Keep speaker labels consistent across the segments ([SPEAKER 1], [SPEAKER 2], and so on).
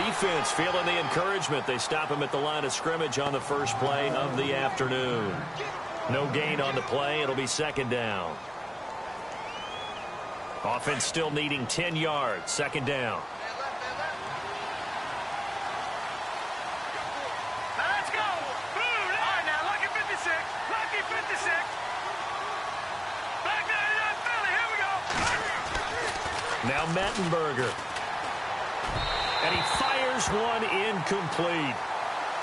[SPEAKER 1] defense feeling the encouragement. They stop him at the line of scrimmage on the first play of the afternoon. No gain on the play. It'll be second down. Offense still needing 10 yards. Second down.
[SPEAKER 2] Let's go. All right, now, lucky 56. Lucky 56. Back there, Philly. Here we go.
[SPEAKER 1] Now Mettenberger. And he fires one incomplete.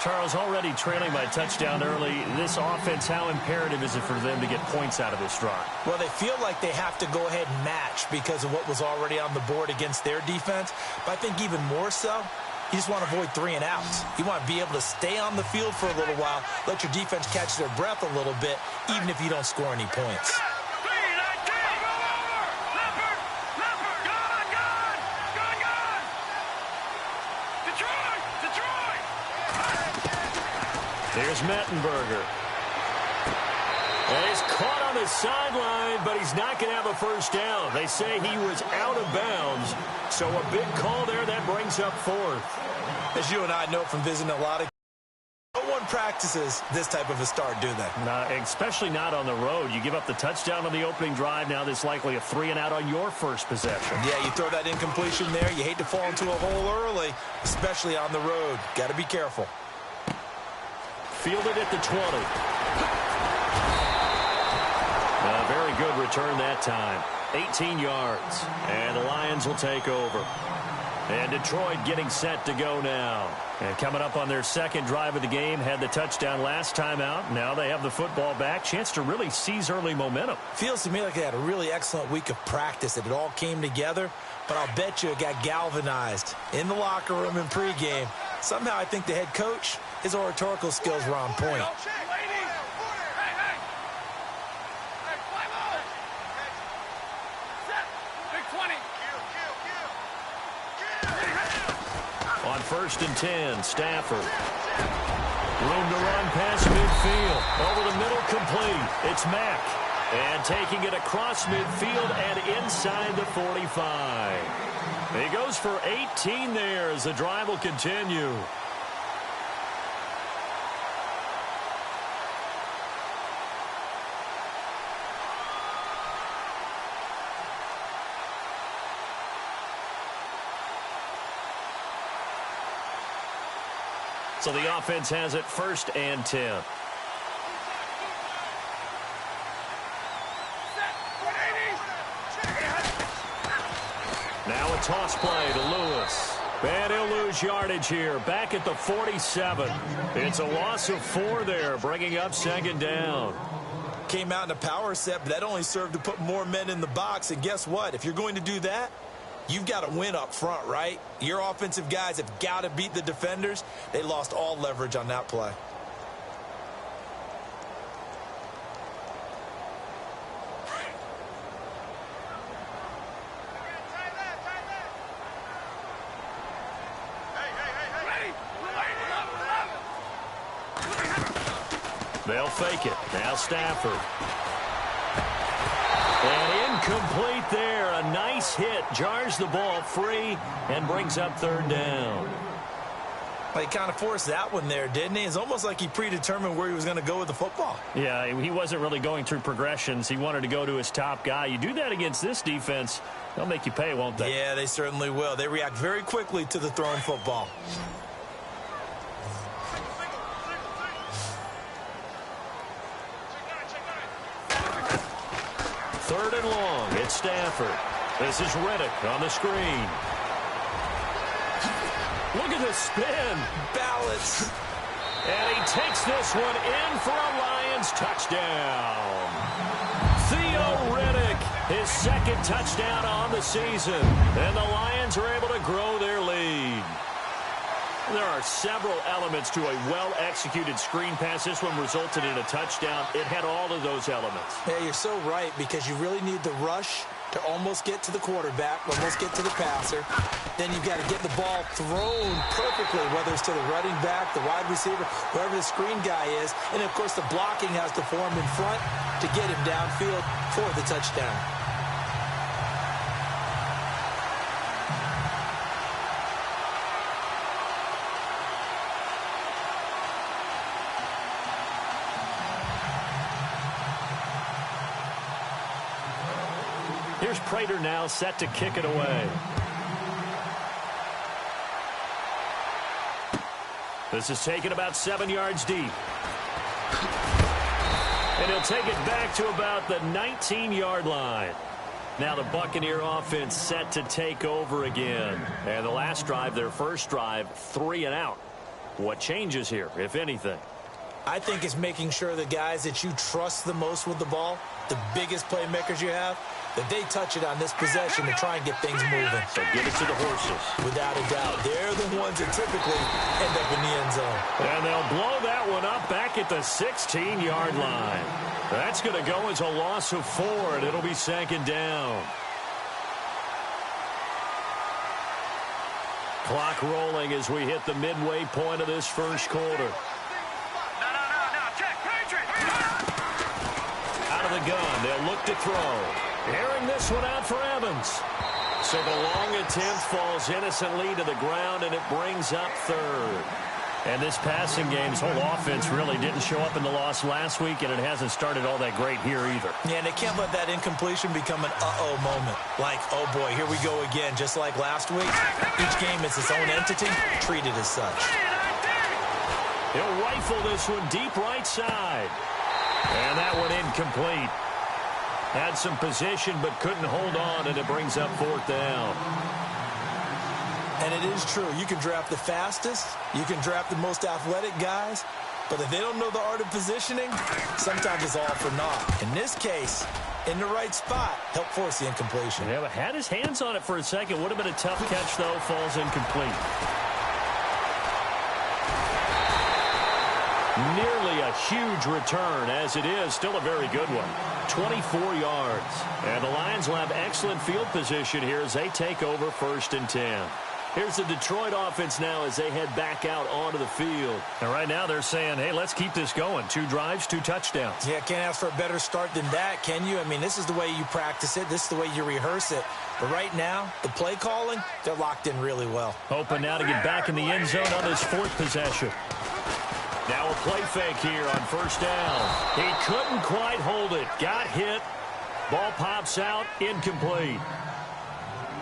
[SPEAKER 1] Charles, already trailing by touchdown early. This offense, how imperative is it for them to get points out of this drive?
[SPEAKER 3] Well, they feel like they have to go ahead and match because of what was already on the board against their defense. But I think even more so, you just want to avoid 3 and outs. You want to be able to stay on the field for a little while, let your defense catch their breath a little bit, even if you don't score any points.
[SPEAKER 1] Here's Mettenberger. And he's caught on the sideline, but he's not going to have a first down. They say he was out of bounds, so a big call there that brings up 4th.
[SPEAKER 3] As you and I know from visiting a lot of, no one practices this type of a start, do they?
[SPEAKER 1] Especially not on the road. You give up the touchdown on the opening drive. Now there's likely a 3 and out on your first possession.
[SPEAKER 3] Yeah, you throw that incompletion there. You hate to fall into a hole early, especially on the road. Got to be careful.
[SPEAKER 1] Fielded at the 20. A very good return that time. 18 yards. And the Lions will take over. And Detroit getting set to go now. And coming up on their second drive of the game, had the touchdown last time out. Now they have the football back. Chance to really seize early momentum.
[SPEAKER 3] Feels to me like they had a really excellent week of practice. It all came together. But I'll bet you it got galvanized in the locker room in pregame. Somehow I think the head coach, his oratorical skills were on point.
[SPEAKER 1] On 1st and 10, Stafford. Room to run past midfield. Over the middle, complete. It's Mack. And taking it across midfield and inside the 45. He goes for 18 there as the drive will continue. So the offense has it 1st and 10. Now a toss play to Lewis. And he'll lose yardage here. Back at the 47. It's a loss of 4 there, bringing up second down.
[SPEAKER 3] Came out in a power set, but that only served to put more men in the box. And guess what? If you're going to do that, you've got to win up front, right? Your offensive guys have got to beat the defenders. They lost all leverage on that play.
[SPEAKER 1] They'll fake it. Now Stafford. And incomplete there. A nice hit. Jars the ball free and brings up 3rd down.
[SPEAKER 3] Well, he kind of forced that one there, didn't he? It's almost like he predetermined where he was going to go with the football.
[SPEAKER 1] Yeah, he wasn't really going through progressions. He wanted to go to his top guy. You do that against this defense, they'll make you pay, won't they?
[SPEAKER 3] Yeah, they certainly will. They react very quickly to the thrown football.
[SPEAKER 1] Third and long. It's Stafford. This is Riddick on the screen. Look at the spin.
[SPEAKER 3] Balance.
[SPEAKER 1] And he takes this one in for a Lions touchdown. Theo Riddick, his second touchdown on the season. And the Lions are able to grow their lead. There are several elements to a well-executed screen pass. This one resulted in a touchdown. It had all of those elements.
[SPEAKER 3] Yeah, you're so right, because you really need the rush to almost get to the quarterback, almost get to the passer. Then you've got to get the ball thrown perfectly, whether it's to the running back, the wide receiver, whoever the screen guy is. And, of course, the blocking has to form in front to get him downfield for the touchdown.
[SPEAKER 1] Here's Prater now set to kick it away. This is taken about 7 yards deep. And he'll take it back to about the 19-yard line. Now the Buccaneer offense set to take over again. And the last drive, their first drive, 3 and out. What changes here, if anything?
[SPEAKER 3] I think it's making sure the guys that you trust the most with the ball, the biggest playmakers you have, that they touch it on this possession to try and get things moving.
[SPEAKER 1] So get it to the horses.
[SPEAKER 3] Without a doubt. They're the ones that typically end up in the end zone.
[SPEAKER 1] And they'll blow that one up back at the 16-yard line. That's going to go as a loss of 4, and it'll be second down. Clock rolling as we hit the midway point of this first quarter. Out of the gun, they'll look to throw. Airing this one out for Evans. So the long attempt falls innocently to the ground, and it brings up third. And this passing game's whole offense really didn't show up in the loss last week, and it hasn't started all that great here either.
[SPEAKER 3] Yeah, and they can't let that incompletion become an uh-oh moment. Like, oh boy, here we go again, just like last week. Each game is its own entity, treated as such.
[SPEAKER 1] He'll rifle this one deep right side. And that one incomplete. Had some position but couldn't hold on, and it brings up 4th down.
[SPEAKER 3] And it is true. You can draft the fastest. You can draft the most athletic guys. But if they don't know the art of positioning, sometimes it's all for naught. In this case, in the right spot, help force the incompletion.
[SPEAKER 1] Yeah, but had his hands on it for a second. Would have been a tough catch, though. Falls incomplete. Nearly a huge return, as it is still a very good one. 24 yards. And the Lions will have excellent field position here as they take over 1st and 10. Here's the Detroit offense now as they head back out onto the field. And right now they're saying, hey, let's keep this going. 2 drives, 2 touchdowns.
[SPEAKER 3] Yeah, can't ask for a better start than that, can you? I mean, this is the way you practice it. This is the way you rehearse it. But right now, the play calling, they're locked in really well.
[SPEAKER 1] Hoping now to get back in the end zone on this 4th possession. Now a play fake here on 1st down. He couldn't quite hold it. Got hit. Ball pops out. Incomplete.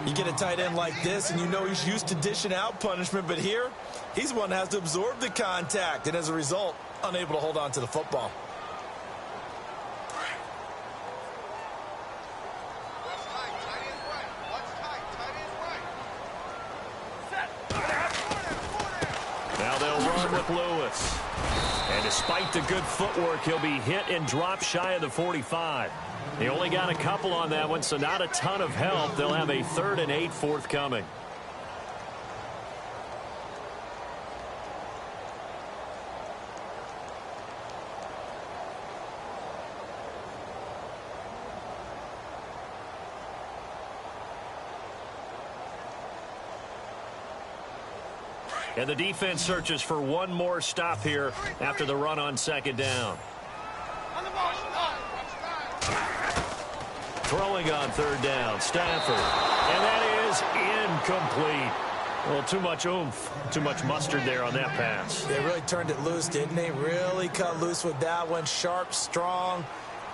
[SPEAKER 3] You get a tight end like this, and you know he's used to dishing out punishment. But here, he's one that has to absorb the contact. And as a result, unable to hold on to the football.
[SPEAKER 1] Now they'll run with Lewis. And despite the good footwork, he'll be hit and dropped shy of the 45. They only got a couple on that one, so not a ton of help. They'll have a 3rd and 8 forthcoming. And the defense searches for one more stop here after the run on 2nd down. Throwing on 3rd down, Stafford. And that is incomplete. Well, too much oomph, too much mustard there on that pass.
[SPEAKER 3] They really turned it loose, didn't they? Really cut loose with that one. Sharp, strong.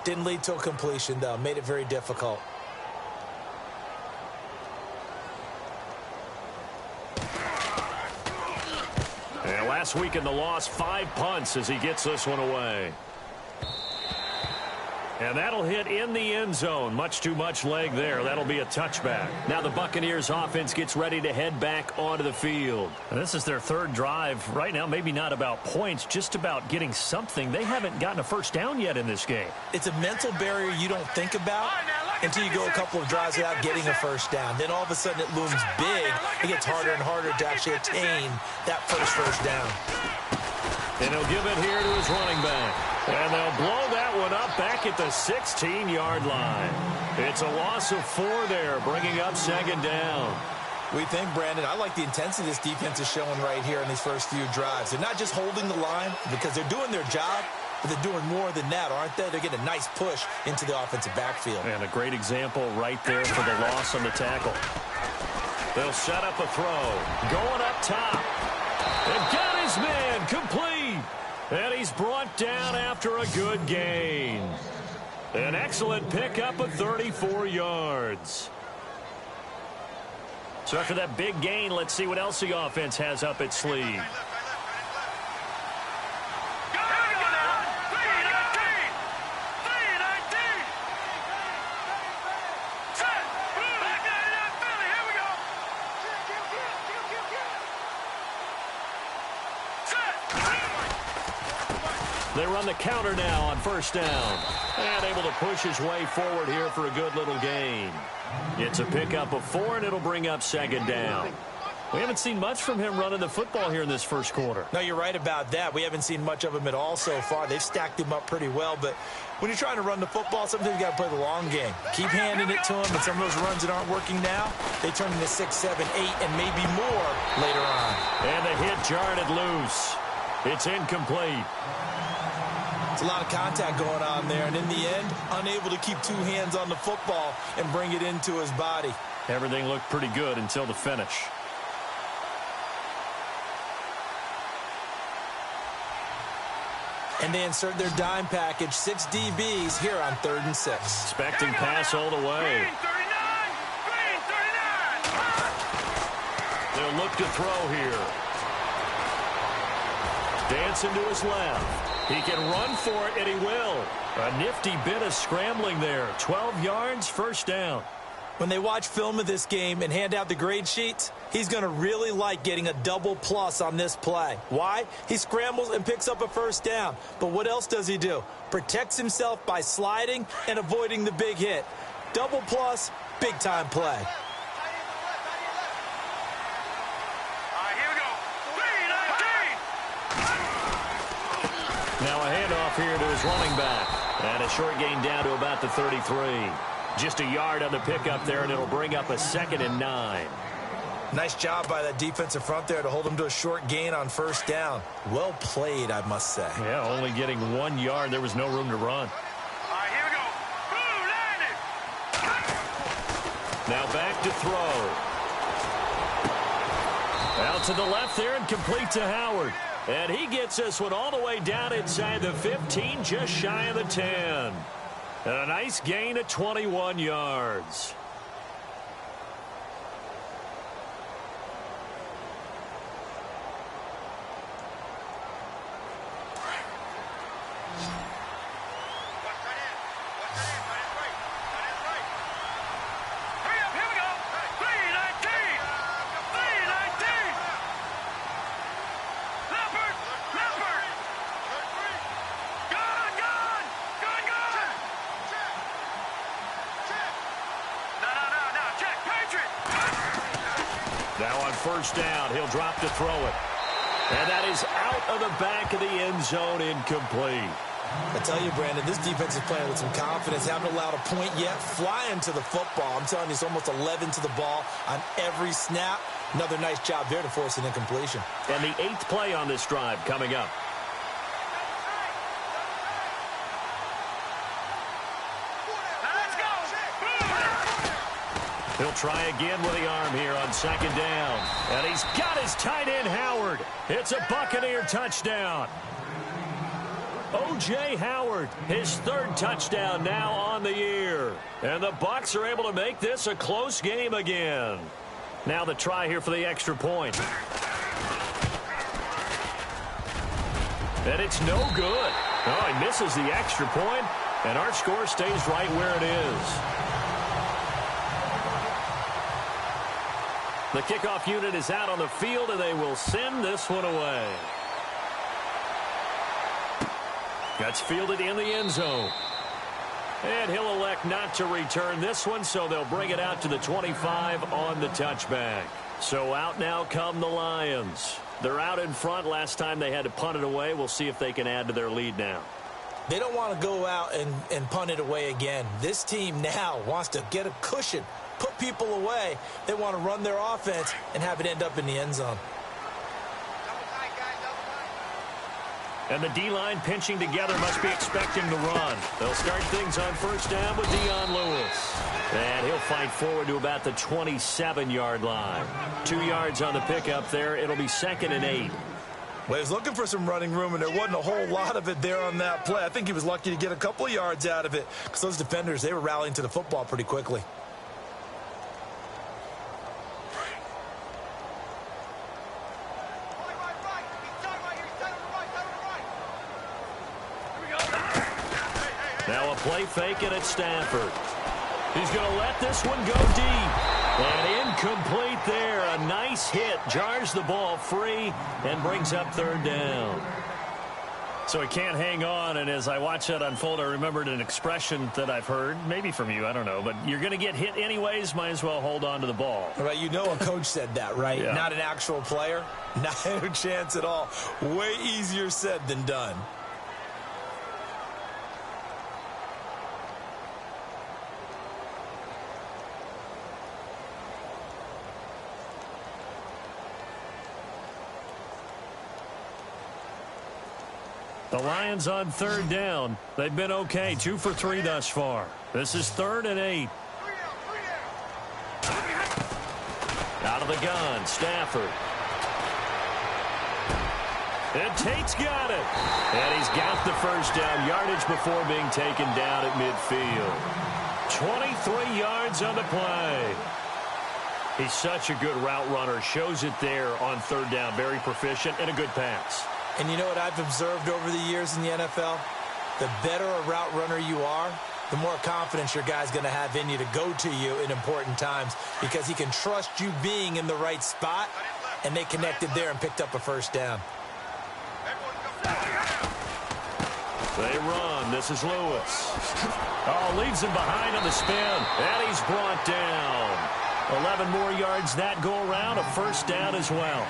[SPEAKER 3] Didn't lead to a completion, though. Made it very difficult.
[SPEAKER 1] And last week in the loss, 5 punts as he gets this one away. And that'll hit in the end zone. Much too much leg there. That'll be a touchback. Now the Buccaneers offense gets ready to head back onto the field. And this is their 3rd drive. Right now, maybe not about points, just about getting something. They haven't gotten a first down yet in this game.
[SPEAKER 3] It's a mental barrier you don't think about until you go a couple of drives without getting a first down. Then all of a sudden it looms big. It gets harder and harder to actually attain that first down.
[SPEAKER 1] And he'll give it here to his running back. And they'll blow that one up back at the 16-yard line. It's a loss of 4 there, bringing up 2nd down.
[SPEAKER 3] We think, Brandon, I like the intensity this defense is showing right here in these first few drives. They're not just holding the line because they're doing their job, but they're doing more than that, aren't they? They're getting a nice push into the offensive backfield.
[SPEAKER 1] And a great example right there for the loss on the tackle. They'll set up a throw. Going up top. And got his man complete. And he's brought down after a good gain. An excellent pickup of 34 yards. So after that big gain, let's see what else the offense has up its sleeve. They run the counter now on first down. And able to push his way forward here for a good little gain. It's a pickup of 4, and it'll bring up second down. We haven't seen much from him running the football here in this first quarter.
[SPEAKER 3] No, you're right about that. We haven't seen much of him at all so far. They've stacked him up pretty well, but when you're trying to run the football, sometimes you got to play the long game. Keep handing it to him, and some of those runs that aren't working now, they turn into 6, 7, 8, and maybe more later on.
[SPEAKER 1] And the hit jarred it loose. It's incomplete.
[SPEAKER 3] It's a lot of contact going on there, and in the end, unable to keep two hands on the football and bring it into his body.
[SPEAKER 1] Everything looked pretty good until the finish.
[SPEAKER 3] And they insert their dime package, 6 DBs here on 3rd and 6.
[SPEAKER 1] Expecting pass all the way. They'll look to throw here. Dancing to his left. He can run for it, and he will. A nifty bit of scrambling there. 12 yards, first down.
[SPEAKER 3] When they watch film of this game and hand out the grade sheets, he's going to really like getting a double plus on this play. Why? He scrambles and picks up a first down. But what else does he do? Protects himself by sliding and avoiding the big hit. Double plus, big-time play.
[SPEAKER 1] Now a handoff here to his running back. And a short gain down to about the 33. Just a yard on the pickup there, and it'll bring up a 2nd and 9.
[SPEAKER 3] Nice job by that defensive front there to hold him to a short gain on first down. Well played, I must say.
[SPEAKER 1] Yeah, only getting 1 yard. There was no room to run.
[SPEAKER 2] All right, here we go. Boom, landed.
[SPEAKER 1] Now back to throw. Out to the left there and complete to Howard. And he gets this one all the way down inside the 15, just shy of the 10. And a nice gain of 21 yards. Now on first down, he'll drop to throw it. And that is out of the back of the end zone, incomplete.
[SPEAKER 3] I tell you, Brandon, this defense is playing with some confidence. Haven't allowed a point yet. Flying to the football. I'm telling you, it's almost 11 to the ball on every snap. Another nice job there to force an incompletion.
[SPEAKER 1] And the 8th play on this drive coming up. He'll try again with the arm here on second down. And he's got his tight end, Howard. It's a Buccaneer touchdown. O.J. Howard, his 3rd touchdown now on the year. And the Bucs are able to make this a close game again. Now the try here for the extra point. And it's no good. Oh, he misses the extra point, and our score stays right where it is. The kickoff unit is out on the field, and they will send this one away. That's fielded in the end zone. And he'll elect not to return this one, so they'll bring it out to the 25 on the touchback. So out now come the Lions. They're out in front. Last time they had to punt it away. We'll see if they can add to their lead now.
[SPEAKER 3] They don't want to go out and punt it away again. This team now wants to get a cushion, put people away. They want to run their offense and have it end up in the end zone.
[SPEAKER 1] And the D-line pinching together, must be expecting the run. They'll start things on first down with Dion Lewis. And he'll fight forward to about the 27-yard line. 2 yards on the pickup there. It'll be 2nd and 8.
[SPEAKER 3] Well, he was looking for some running room, and there wasn't a whole lot of it there on that play. I think he was lucky to get a couple of yards out of it because those defenders, they were rallying to the football pretty quickly.
[SPEAKER 1] Now a play fake it at Stafford. He's going to let this one go deep. And incomplete there. A nice hit. Jars the ball free and brings up third down. So he can't hang on, and as I watch that unfold, I remembered an expression that I've heard, maybe from you, I don't know, but you're going to get hit anyways, might as well hold on to the ball.
[SPEAKER 3] Right, you know a coach said that, right?
[SPEAKER 1] Yeah. Not
[SPEAKER 3] an actual player. Not a chance at all. Way easier said than done.
[SPEAKER 1] The Lions on third down. They've been okay, 2 for 3 thus far. This is 3rd and 8. Out of the gun, Stafford. And Tate's got it. And he's got the first down. Yardage before being taken down at midfield. 23 yards on the play. He's such a good route runner. Shows it there on third down. Very proficient and a good pass.
[SPEAKER 3] And you know what I've observed over the years in the NFL? The better a route runner you are, the more confidence your guy's going to have in you to go to you in important times because he can trust you being in the right spot, and they connected there and picked up a first down.
[SPEAKER 1] They run. This is Lewis. Oh, leaves him behind on the spin, and he's brought down. 11 more yards that go around, a first down as well.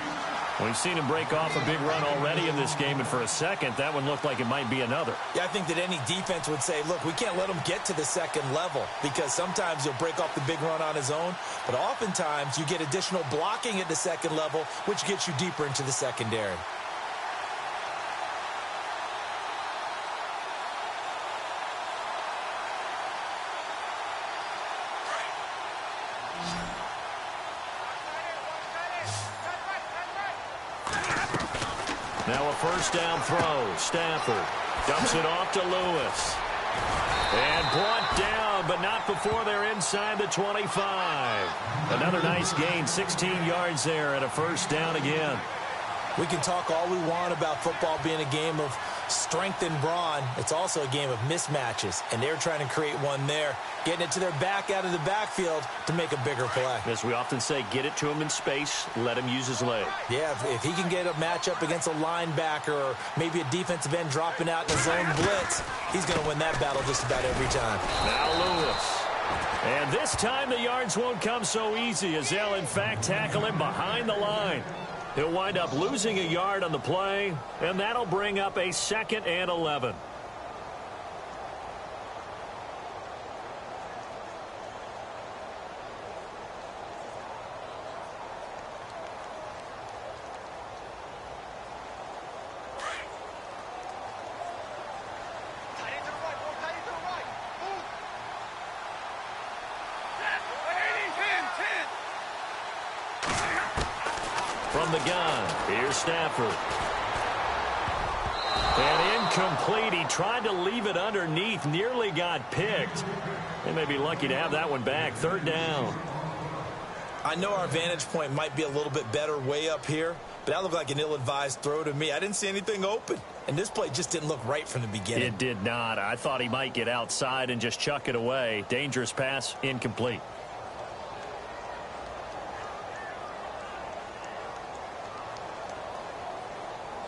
[SPEAKER 1] We've seen him break off a big run already in this game, and for a second, that one looked like it might be another. Yeah, I think that any defense would say, look, we can't let him get to the second level because sometimes he'll break off the big run on his own, but oftentimes you get additional blocking at the second level, which gets you deeper into the secondary. Now a first down throw. Stafford dumps it off to Lewis. And brought down, but not before they're inside the 25. Another nice gain, 16 yards there and a first down again.
[SPEAKER 3] We can talk all we want about football being a game of strength and brawn. It's also a game of mismatches, and they're trying to create one there, getting it to their back out of the backfield to make a bigger play.
[SPEAKER 1] As we often say, get it to him in space, let him use his leg.
[SPEAKER 3] Yeah, if he can get a matchup against a linebacker or maybe a defensive end dropping out in a zone blitz, he's going to win that battle just about every time.
[SPEAKER 1] Now Lewis. And this time the yards won't come so easy as they'll, in fact, tackle him behind the line. He'll wind up losing a yard on the play, and that'll bring up a 2nd and 11. From the gun, here's Stafford. And incomplete. He tried to leave it underneath, nearly got picked. They may be lucky to have that one back. 3rd down.
[SPEAKER 3] I know our vantage point might be a little bit better way up here, but that looked like an ill-advised throw to me. I didn't see anything open, and this play just didn't look right from the beginning.
[SPEAKER 1] It did not. I thought he might get outside and just chuck it away. Dangerous pass, incomplete.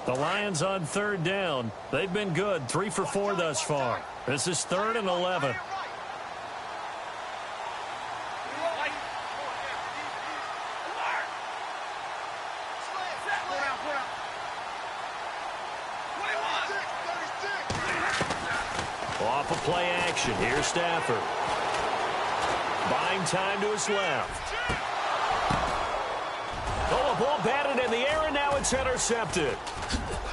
[SPEAKER 1] The Lions on 3rd down. They've been good, 3 for 4 thus far. This is 3rd and 11. Off of play action. Here's Stafford. Buying time to his left. Oh, a ball batted in the air, and now it's intercepted.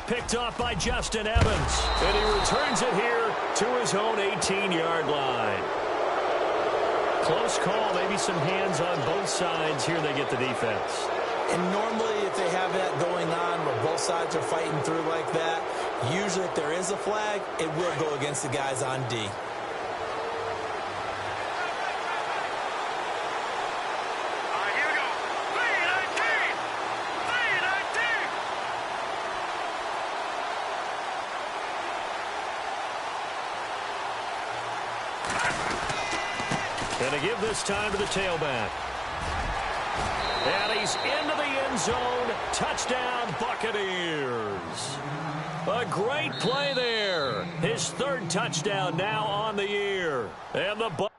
[SPEAKER 1] Picked off by Justin Evans. And he returns it here to his own 18-yard line. Close call, maybe some hands on both sides. Here they get the defense.
[SPEAKER 3] And normally if they have that going on where both sides are fighting through like that, usually if there is a flag, it will go against the guys on D.
[SPEAKER 2] All right, here we go. Lead 19! Lead 19!
[SPEAKER 1] And to give this time to the tailback. And he's into the end zone. Touchdown, Buccaneers. A great play there. His third touchdown now on the year. And the Bucs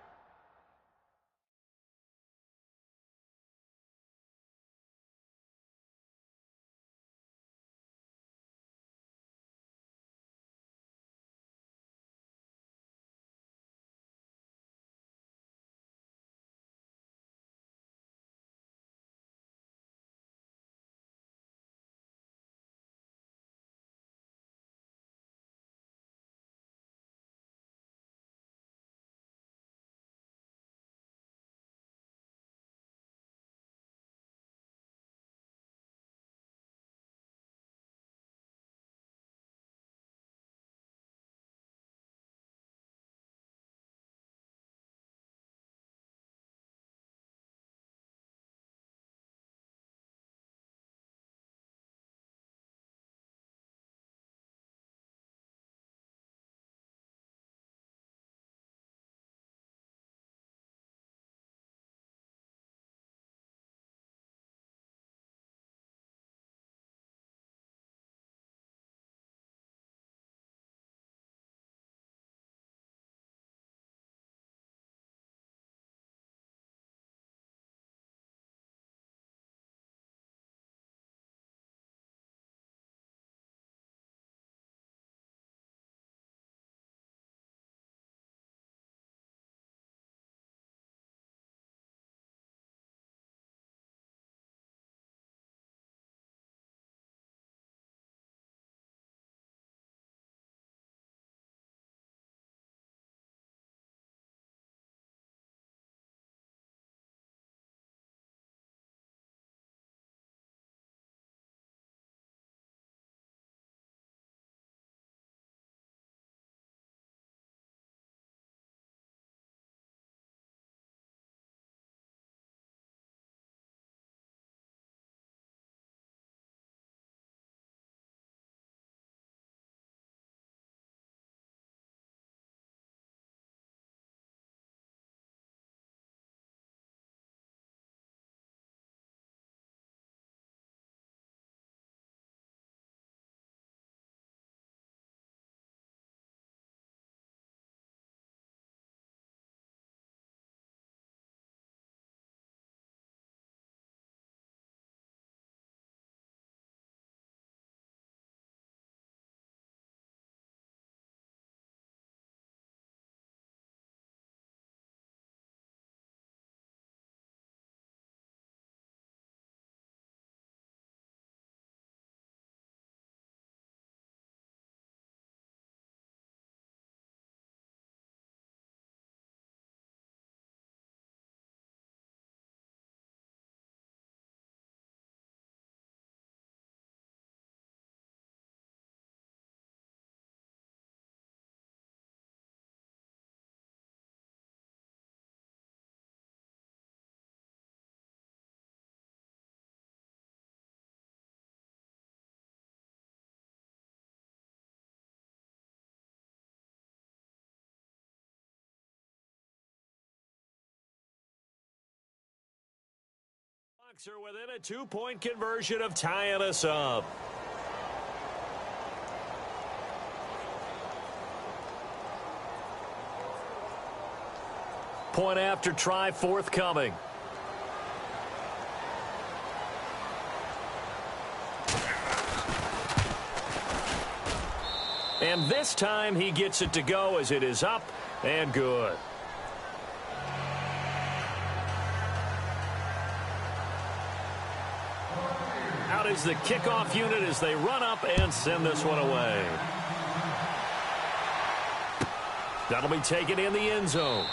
[SPEAKER 1] are within a two-point conversion of tying us up. Point after try forthcoming. And this time he gets it to go as it is up and good. Out is the kickoff unit as they run up and send this one away. That'll be taken in the end zone.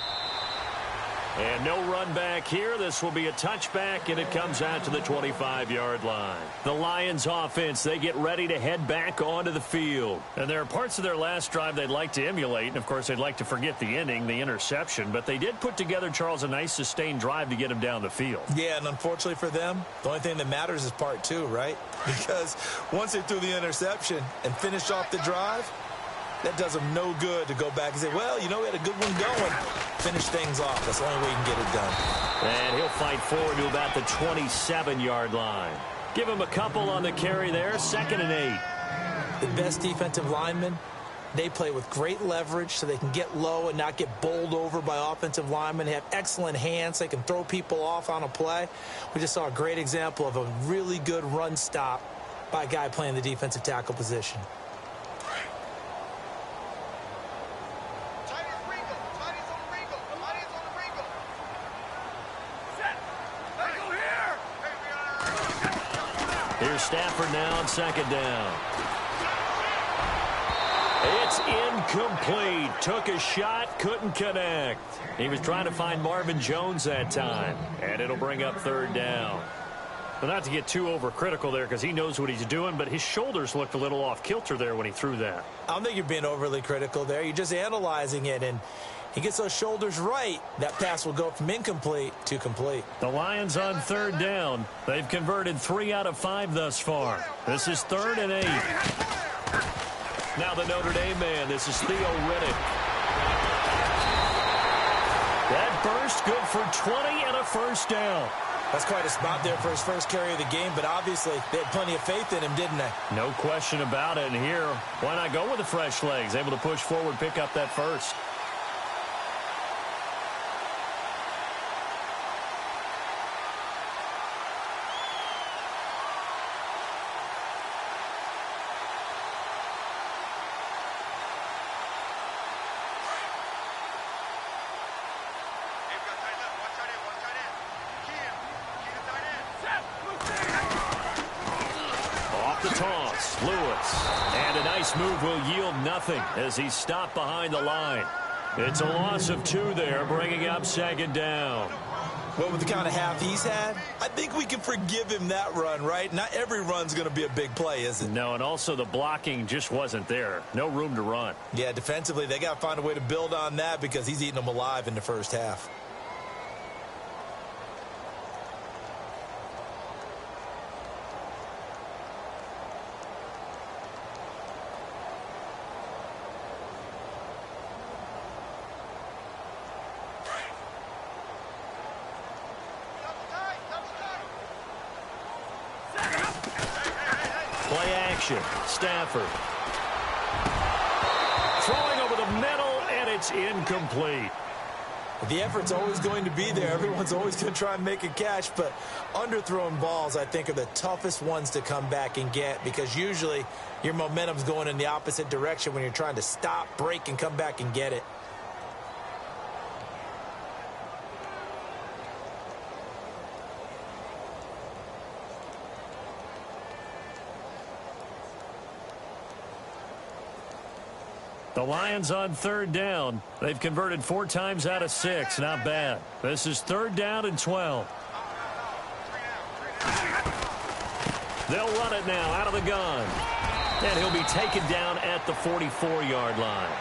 [SPEAKER 1] And no run back here. This will be a touchback, and it comes out to the 25-yard line. The Lions offense, they get ready to head back onto the field. And there are parts of their last drive they'd like to emulate, and, of course, they'd like to forget the ending, the interception. But they did put together, Charles, a nice sustained drive to get them down the field.
[SPEAKER 3] Yeah, and unfortunately for them, the only thing that matters is part two, right? Because once they threw the interception and finished off the drive, that does them no good to go back and say, well, you know, we had a good one going. Finish things off. That's the only way you can get it done.
[SPEAKER 1] And he'll fight forward to about the 27-yard line. Give him a couple on the carry there. 2nd and 8.
[SPEAKER 3] The best defensive linemen, they play with great leverage so they can get low and not get bowled over by offensive linemen. They have excellent hands. They can throw people off on a play. We just saw a great example of a really good run stop by a guy playing the defensive tackle position.
[SPEAKER 1] Here's Stafford now on 2nd down. It's incomplete. Took a shot, couldn't connect. He was trying to find Marvin Jones that time, and it'll bring up 3rd down. Well, not to get too overcritical there because he knows what he's doing, but his shoulders looked a little off kilter there when he threw that.
[SPEAKER 3] I don't think you're being overly critical there. You're just analyzing it, and he gets those shoulders right. That pass will go from incomplete to complete.
[SPEAKER 1] The Lions on 3rd down. They've converted 3 out of 5 thus far. This is 3rd and 8. Now the Notre Dame man. This is Theo Riddick. That burst good for 20 and a 1st down.
[SPEAKER 3] That's quite a spot there for his first carry of the game, but obviously they had plenty of faith in him, didn't they?
[SPEAKER 1] No question about it. And here, why not go with the fresh legs? Able to push forward, pick up that first. Move will yield nothing as he's stopped behind the line. It's a loss of 2 there, bringing up 2nd down.
[SPEAKER 3] Well, with the kind of half he's had, I think we can forgive him that run, right? Not every run's going to be a big play, is it?
[SPEAKER 1] No, and also the blocking just wasn't there. No room to run.
[SPEAKER 3] Yeah, defensively, they got to find a way to build on that because he's eating them alive in the first half.
[SPEAKER 1] Stafford. Throwing over the middle, and it's incomplete.
[SPEAKER 3] The effort's always going to be there. Everyone's always going to try and make a catch, but underthrown balls, I think, are the toughest ones to come back and get because usually your momentum's going in the opposite direction when you're trying to stop, break, and come back and get it.
[SPEAKER 1] The Lions on 3rd down. They've converted 4 times out of 6. Not bad. This is 3rd down and 12. They'll run it now out of the gun. And he'll be taken down at the 44-yard line.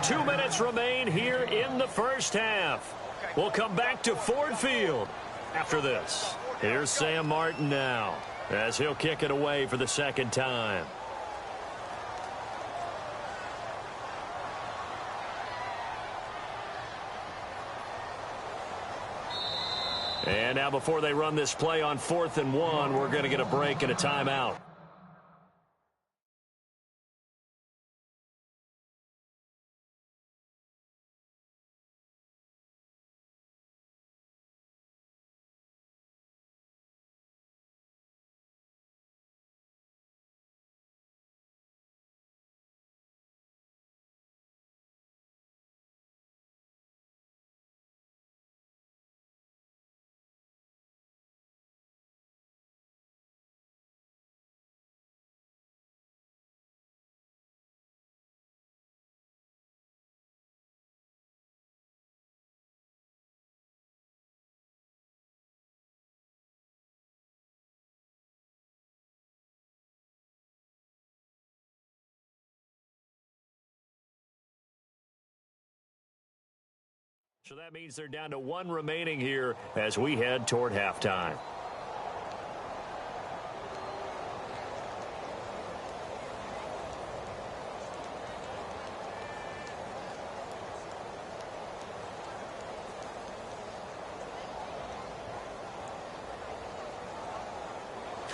[SPEAKER 1] 2 minutes remain here in the first half. We'll come back to Ford Field after this. Here's Sam Martin now as he'll kick it away for the 2nd time. And now before they run this play on 4th and 1, we're going to get a break and a timeout. So that means they're down to one remaining here as we head toward halftime.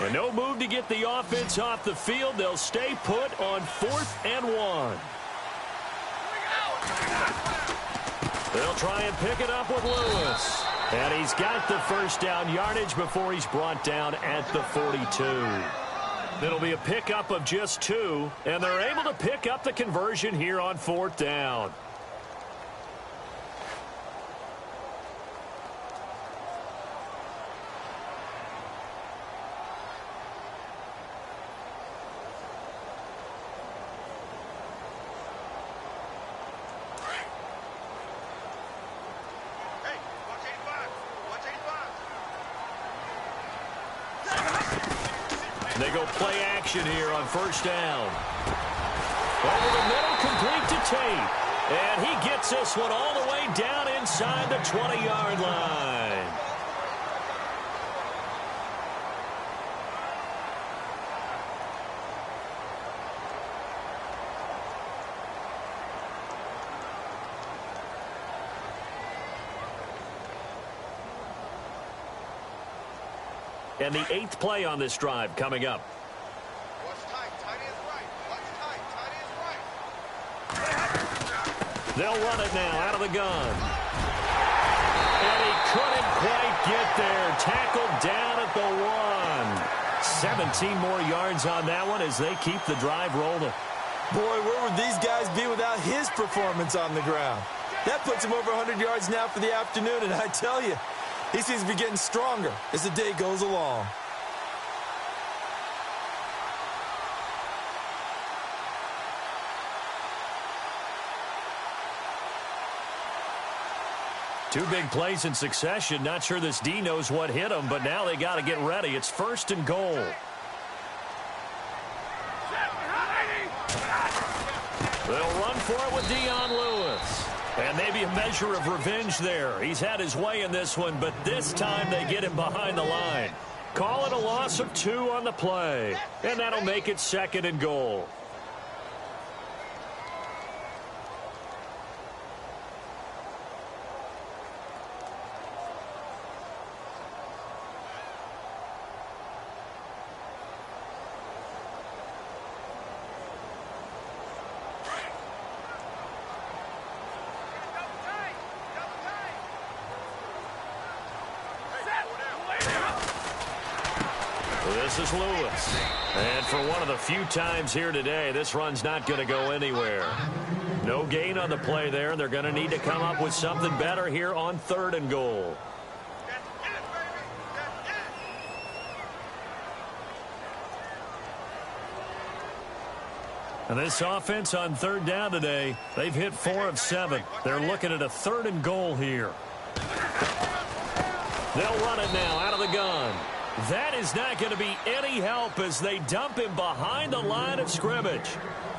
[SPEAKER 1] And no move to get the offense off the field. They'll stay put on 4th and 1. They'll try and pick it up with Lewis. And he's got the first down yardage before he's brought down at the 42. It'll be a pickup of just 2, and they're able to pick up the conversion here on 4th down. They go play action here on 1st down. Over the middle, complete to Tate. And he gets this one all the way down inside the 20-yard line. And the 8th play on this drive coming up.
[SPEAKER 2] What's tight? Tight is right. What's tight? Tight is right.
[SPEAKER 1] They'll run it now out of the gun. And he couldn't quite get there. Tackled down at the 1. 17 more yards on that one as they keep the drive rolling.
[SPEAKER 3] Boy, where would these guys be without his performance on the ground? That puts him over 100 yards now for the afternoon, and I tell you, he seems to be getting stronger as the day goes along.
[SPEAKER 1] Two big plays in succession. Not sure this D knows what hit him, but now they got to get ready. It's 1st and goal. They'll run for it with Dion Lewis. And maybe a measure of revenge there. He's had his way in this one, but this time they get him behind the line. Call it a loss of 2 on the play. And that'll make it 2nd and goal. This is Lewis. And for one of the few times here today, this run's not going to go anywhere. No gain on the play there, and they're going to need to come up with something better here on 3rd and goal. And this offense on 3rd down today, they've hit 4 of 7. They're looking at a 3rd and goal here. They'll run it now out of the gun. That is not going to be any help as they dump him behind the line of scrimmage.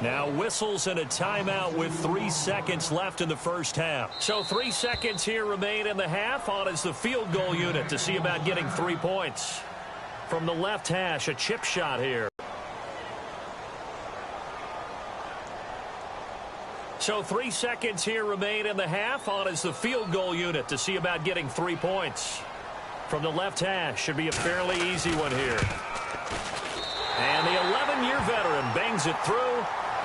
[SPEAKER 1] Now whistles and a timeout with 3 seconds left in the first half. So 3 seconds here remain in the half. On is the field goal unit to see about getting 3 points. From the left hash, a chip shot here. So 3 seconds here remain in the half. On is the field goal unit to see about getting 3 points. From the left hash, should be a fairly easy one here. And the 11-year veteran bangs it through.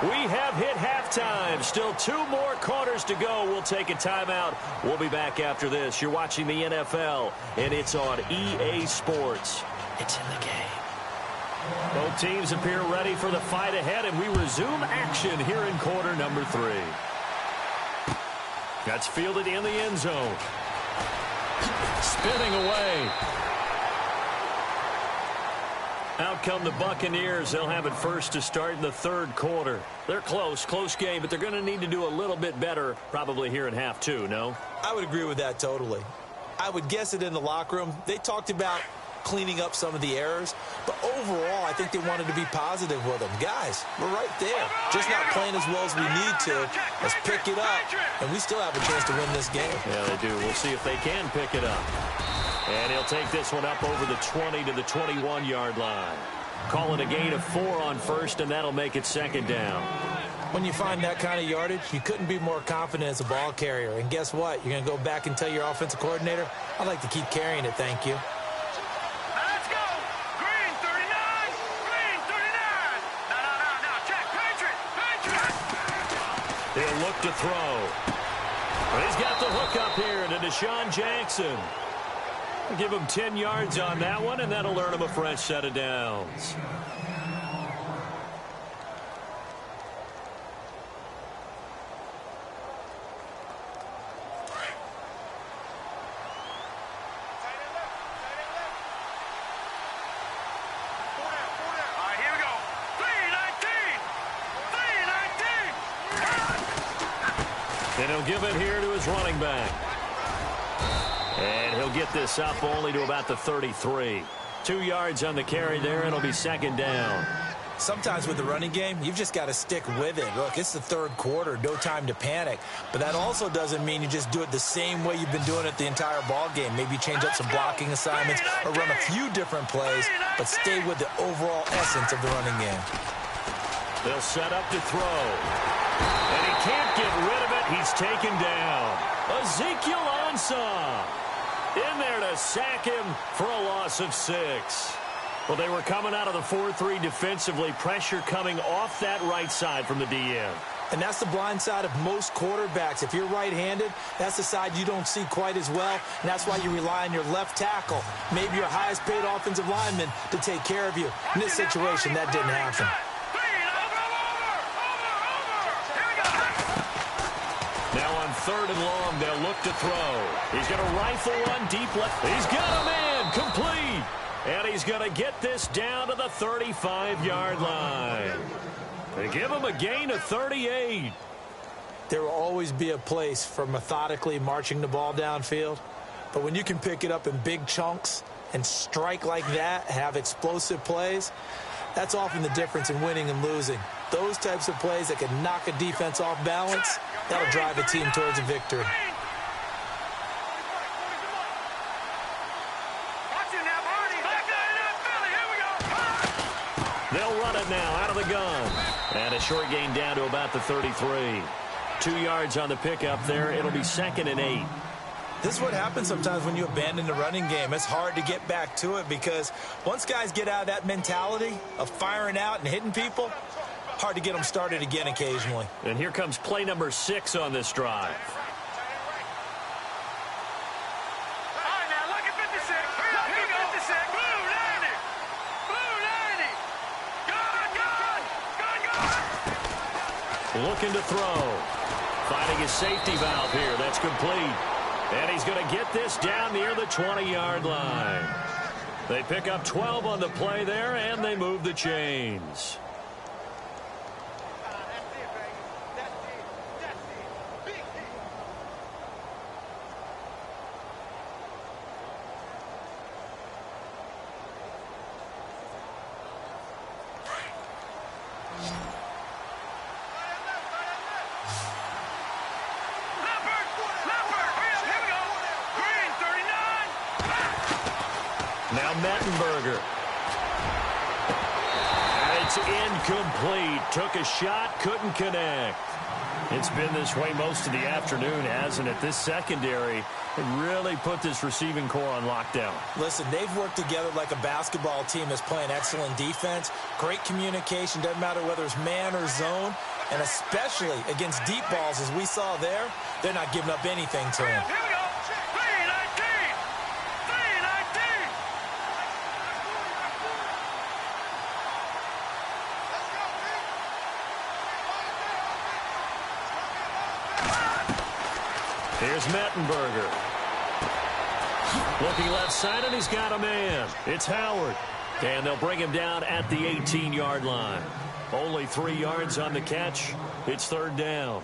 [SPEAKER 1] We have hit halftime. Still 2 more quarters to go. We'll take a timeout. We'll be back after this. You're watching the NFL, and it's on EA Sports. It's in the game. Both teams appear ready for the fight ahead, and we resume action here in quarter number 3. That's fielded in the end zone. Spinning away. Out come the Buccaneers. They'll have it first to start in the 3rd quarter. They're close game, but they're going to need to do a little bit better probably here in half 2, no?
[SPEAKER 3] I would agree with that totally. I would guess it in the locker room. They talked about cleaning up some of the errors. But overall, I think they wanted to be positive with them. Guys, we're right there. Just not playing as well as we need to. Let's pick it up, and we still have a chance to win this game.
[SPEAKER 1] Yeah, they do. We'll see if they can pick it up. And he'll take this one up over the 20 to the 21-yard line. Call it a gain of 4 on first, and that'll make it second down.
[SPEAKER 3] When you find that kind of yardage, you couldn't be more confident as a ball carrier. And guess what? You're going to go back and tell your offensive coordinator, I'd like to keep carrying it, thank you.
[SPEAKER 2] Let's go. Green 39. Green 39. No. Check. Patriot.
[SPEAKER 1] He'll look to throw. But he's got the hook up here to Deshaun Jackson. Give him 10 yards on that one, and that'll earn him a fresh set of downs. And he'll give it here to his running back. And he'll get this up only to about the 33. 2 yards on the carry there, and it'll be second down.
[SPEAKER 3] Sometimes with the running game, you've just got to stick with it. Look, it's the third quarter, no time to panic. But that also doesn't mean you just do it the same way you've been doing it the entire ball game. Maybe change up some blocking assignments or run a few different plays, but stay with the overall essence of the running game.
[SPEAKER 1] They'll set up to throw. And he can't get rid of it. He's taken down. Ezekiel Ansah in there to sack him for a loss of 6. Well, they were coming out of the 4-3 defensively. Pressure coming off that right side from the DN.
[SPEAKER 3] And that's the blind side of most quarterbacks. If you're right-handed, that's the side you don't see quite as well, and that's why you rely on your left tackle, maybe your highest-paid offensive lineman, to take care of you. In this situation, that didn't happen.
[SPEAKER 1] Now on 3rd and long, they'll look to throw. He's going to rifle one deep left. He's got a man complete. And he's going to get this down to the 35-yard line. They give him a gain of 38.
[SPEAKER 3] There will always be a place for methodically marching the ball downfield. But when you can pick it up in big chunks and strike like that, have explosive plays, that's often the difference in winning and losing. Those types of plays that can knock a defense off balance, that'll drive a team towards a victory.
[SPEAKER 1] They'll run it now out of the gun. And a short gain down to about the 33. 2 yards on the pickup there. It'll be 2nd and 8.
[SPEAKER 3] This is what happens sometimes when you abandon the running game. It's hard to get back to it because once guys get out of that mentality of firing out and hitting people, hard to get them started again occasionally.
[SPEAKER 1] And here comes play number 6 on this drive. Looking to throw. Finding his safety valve here. That's complete. And he's going to get this down near the 20-yard line. They pick up 12 on the play there, and they move the chains. Now Mettenberger. And it's incomplete. Took a shot, couldn't connect. It's been this way most of the afternoon, hasn't it? This secondary really put this receiving core on lockdown.
[SPEAKER 3] Listen, they've worked together like a basketball team that's playing excellent defense. Great communication, doesn't matter whether it's man or zone. And especially against deep balls, as we saw there, they're not giving up anything to him.
[SPEAKER 1] Here's Mettenberger. Looking left side, and he's got a man. It's Howard. And they'll bring him down at the 18-yard line. Only 3 yards on the catch. It's 3rd down.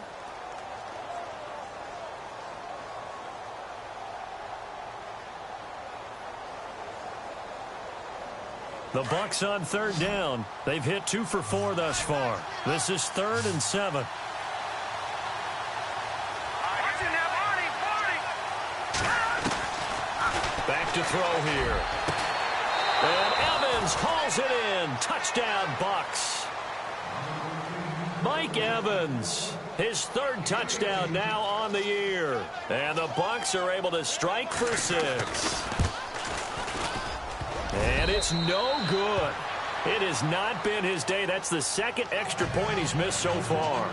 [SPEAKER 1] The Bucs on third down. They've hit 2 for 4 thus far. This is 3rd and 7. Back to throw here. And Evans hauls it in. Touchdown, Bucs. Mike Evans, his 3rd touchdown now on the year. And the Bucs are able to strike for 6. And it's no good. It has not been his day. That's the 2nd extra point he's missed so far.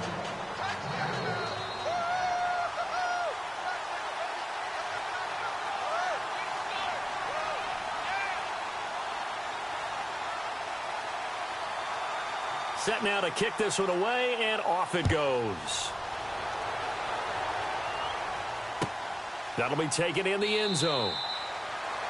[SPEAKER 1] Set now to kick this one away, and off it goes. That'll be taken in the end zone.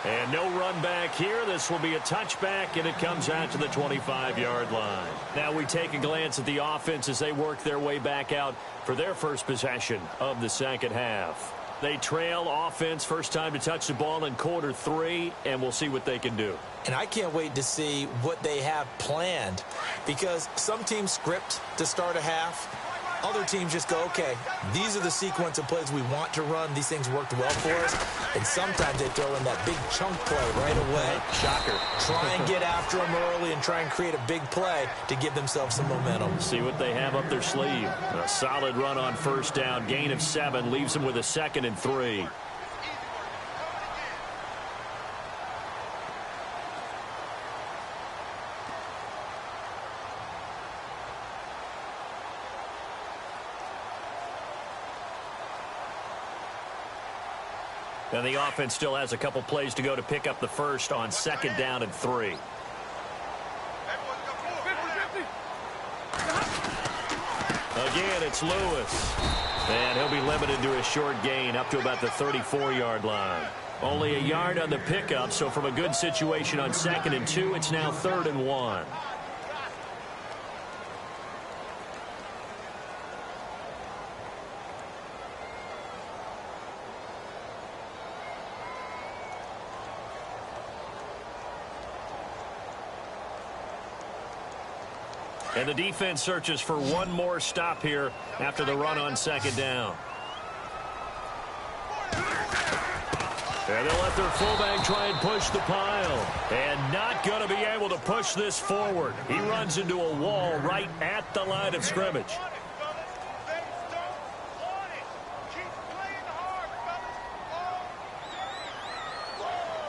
[SPEAKER 1] And no run back here. This will be a touchback, and it comes out to the 25-yard line. Now we take a glance at the offense as they work their way back out for their first possession of the second half. They trail offense, first time to touch the ball in quarter 3, and we'll see what they can do.
[SPEAKER 3] And I can't wait to see what they have planned, because some teams script to start a half. Other teams just go, okay, these are the sequence of plays we want to run. These things worked well for us. And sometimes they throw in that big chunk play right away.
[SPEAKER 1] Shocker.
[SPEAKER 3] Try and get after them early and try and create a big play to give themselves some momentum.
[SPEAKER 1] See what they have up their sleeve. A solid run on first down. Gain of 7 leaves them with a 2nd and 3. And the offense still has a couple plays to go to pick up the first on 2nd down and 3. Again, it's Lewis. And he'll be limited to a short gain up to about the 34-yard line. Only a yard on the pickup, so from a good situation on 2nd and 2, it's now 3rd and 1. And the defense searches for one more stop here after the run on 2nd down. And they'll let their fullback try and push the pile. And not going to be able to push this forward. He runs into a wall right at the line of scrimmage.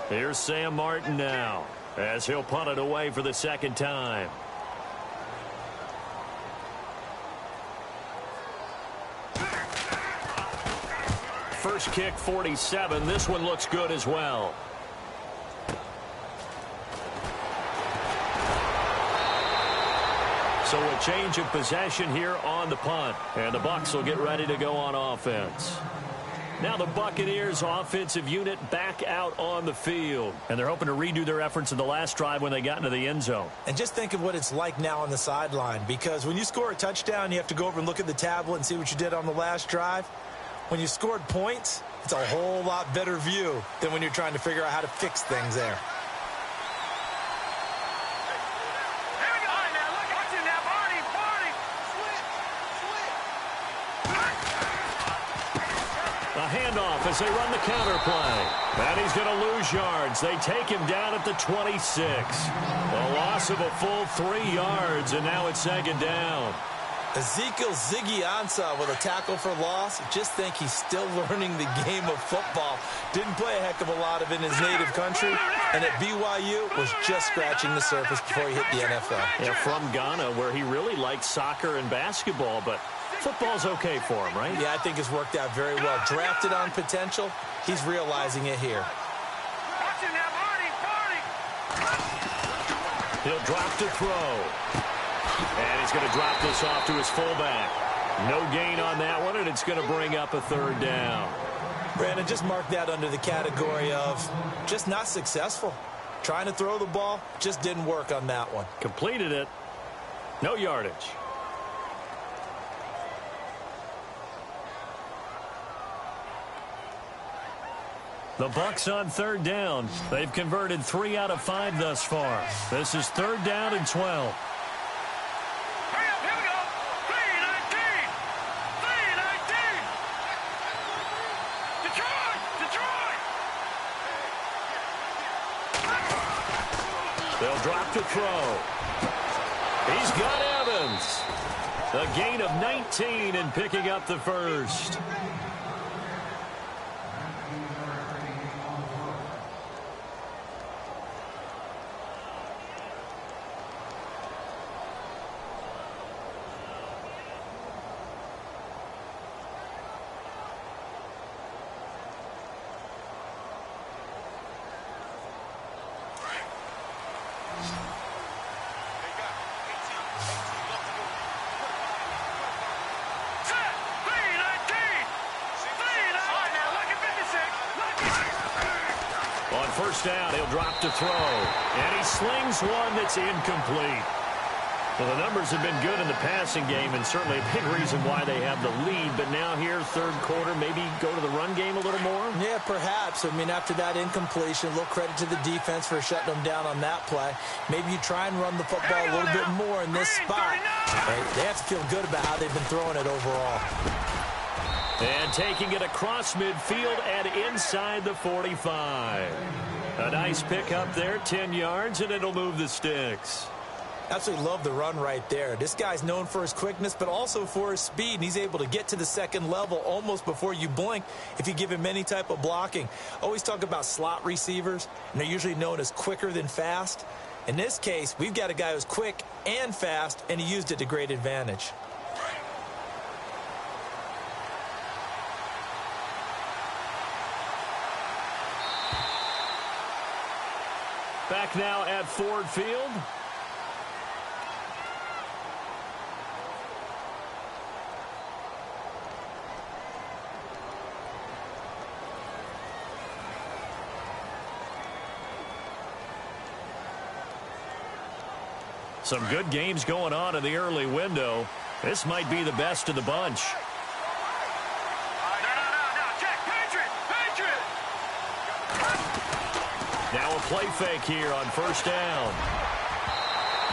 [SPEAKER 1] Here's Sam Martin now as he'll punt it away for the 2nd time. First kick, 47. This one looks good as well. So a change of possession here on the punt. And the Bucs will get ready to go on offense. Now the Buccaneers offensive unit back out on the field. And they're hoping to redo their efforts in the last drive when they got into the end zone.
[SPEAKER 3] And just think of what it's like now on the sideline. Because when you score a touchdown, you have to go over and look at the tablet and see what you did on the last drive. When you scored points, it's a whole lot better view than when you're trying to figure out how to fix things there.
[SPEAKER 1] A handoff as they run the counter play. And he's going to lose yards. They take him down at the 26. A loss of a full 3 yards, and now it's 2nd down.
[SPEAKER 3] Ezekiel Ziggy Ansah with a tackle for loss. Just think he's still learning the game of football. Didn't play a heck of a lot of it in his native country. And at BYU was just scratching the surface before he hit the NFL.
[SPEAKER 1] Yeah, from Ghana, where he really liked soccer and basketball, but football's okay for him, right?
[SPEAKER 3] Yeah, I think it's worked out very well. Drafted on potential, he's realizing it here.
[SPEAKER 1] He'll drop to throw. And he's going to drop this off to his fullback. No gain on that one, and it's going to bring up a 3rd down.
[SPEAKER 3] Brandon, just mark that under the category of just not successful. Trying to throw the ball, just didn't work on that one.
[SPEAKER 1] Completed it. No yardage. The Bucs on third down. They've converted 3 out of 5 thus far. This is third down and 12.
[SPEAKER 2] Hurry up, here we go. 3-19. 3-19. Detroit! Detroit!
[SPEAKER 1] They'll drop to throw. He's got Evans. A gain of 19 and picking up the first. On first down, he'll drop to throw. And he slings one that's incomplete. Well, the numbers have been good in the passing game, and certainly a big reason why they have the lead. But now here, third quarter, maybe go to the run game a little more?
[SPEAKER 3] Yeah, perhaps. I mean, after that incompletion, a little credit to the defense for shutting them down on that play. Maybe you try and run the football a little bit more in this spot. They have to feel good about how they've been throwing it overall.
[SPEAKER 1] And taking it across midfield and inside the 45. A nice pick up there, 10 yards, and it'll move the sticks.
[SPEAKER 3] Absolutely love the run right there. This guy's known for his quickness, but also for his speed. And he's able to get to the second level almost before you blink if you give him any type of blocking. Always talk about slot receivers, and they're usually known as quicker than fast. In this case, we've got a guy who's quick and fast, and he used it to great advantage.
[SPEAKER 1] Back now at Ford Field. Some good games going on in the early window. This might be the best of the bunch.
[SPEAKER 2] No, check, Patriot!
[SPEAKER 1] Now a play fake here on first down.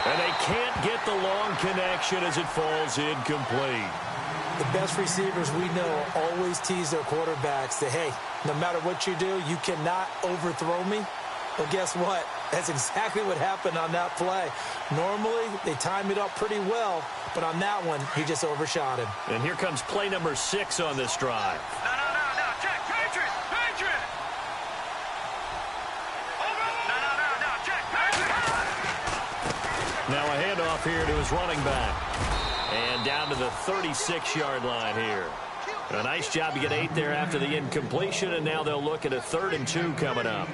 [SPEAKER 1] And they can't get the long connection as it falls incomplete.
[SPEAKER 3] The best receivers we know always tease their quarterbacks that, hey, no matter what you do, you cannot overthrow me. Well, guess what? That's exactly what happened on that play. Normally, they time it up pretty well, but on that one, he just overshot him.
[SPEAKER 1] And here comes play number 6 on this drive.
[SPEAKER 2] No, check, Patriot! No, check, Patriot!
[SPEAKER 1] Now a handoff here to his running back. And down to the 36-yard line here. A nice job to get 8 there after the incompletion, and now they'll look at a 3rd and 2 coming up.